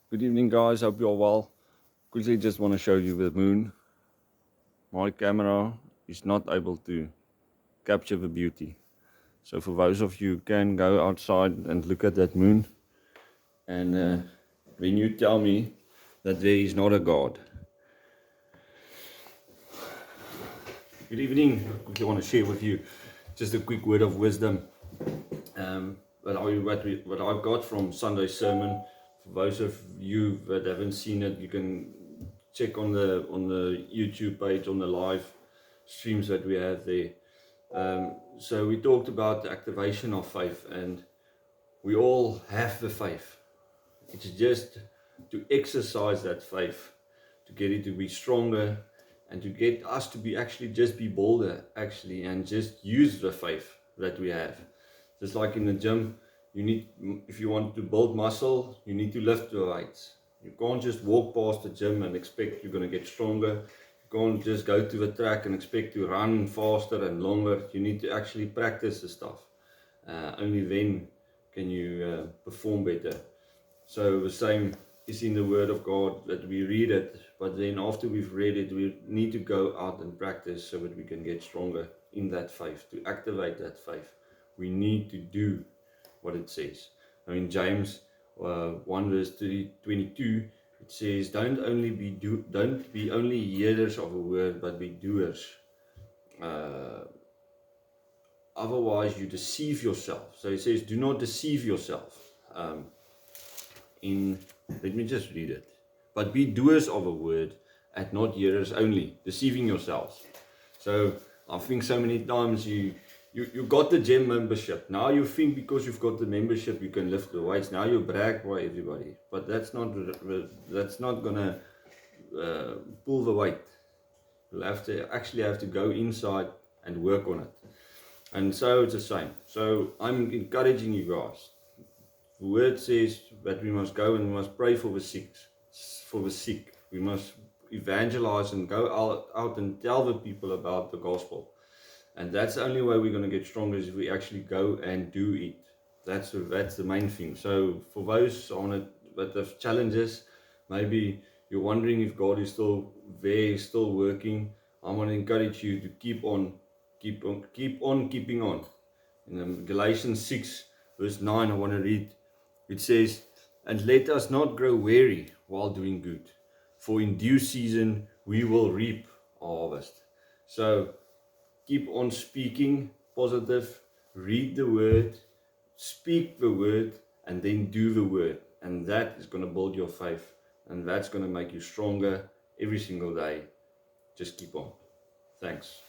Good evening, guys. Hope you're well. Quickly, just want to show you the moon. My camera is not able to capture the beauty. So for those of you who can go outside and look at that moon, and when you tell me that there is not a God. Good evening. I quickly want to share with you just a quick word of wisdom what I've got from Sunday's sermon. For those of you that haven't seen it, you can check on the YouTube page, on the live streams that we have there. So we talked about the activation of faith, and we all have the faith. It's just to exercise that faith, to get it to be stronger, and to get us to be actually just be bolder actually, and just use the faith that we have. Just like in the gym, you need, if you want to build muscle, you need to lift the weights. You can't just walk past the gym and expect you're going to get stronger. You can't just go to the track and expect to run faster and longer. You need to actually practice the stuff. Only then can you perform better. So the same is in the Word of God, that we read it, but then after we've read it, we need to go out and practice so that we can get stronger in that faith. To activate that faith, we need to do what it says. Now in James 1 verse 22, it says, don't be only hearers of a word, but be doers. Otherwise you deceive yourself. So it says, do not deceive yourself. Let me just read it. But be doers of a word and not hearers only, deceiving yourselves. So I think so many times you got the gym membership. Now you think because you've got the membership you can lift the weights. Now you brag by everybody. But that's not gonna pull the weight. You'll actually have to go inside and work on it. And so it's the same. So I'm encouraging you guys. The word says that we must go and we must pray for the sick. We must evangelize and go out and tell the people about the gospel. And that's the only way we're going to get stronger, is if we actually go and do it. That's the main thing. So for those on it that have challenges, maybe you're wondering if God is still there, still working, I want to encourage you to keep on keeping on. In Galatians 6 verse 9, I want to read. It says, and let us not grow weary while doing good, for in due season we will reap a harvest. So keep on speaking positive, read the word, speak the word, and then do the word. And that is going to build your faith, and that's going to make you stronger every single day. Just keep on. Thanks.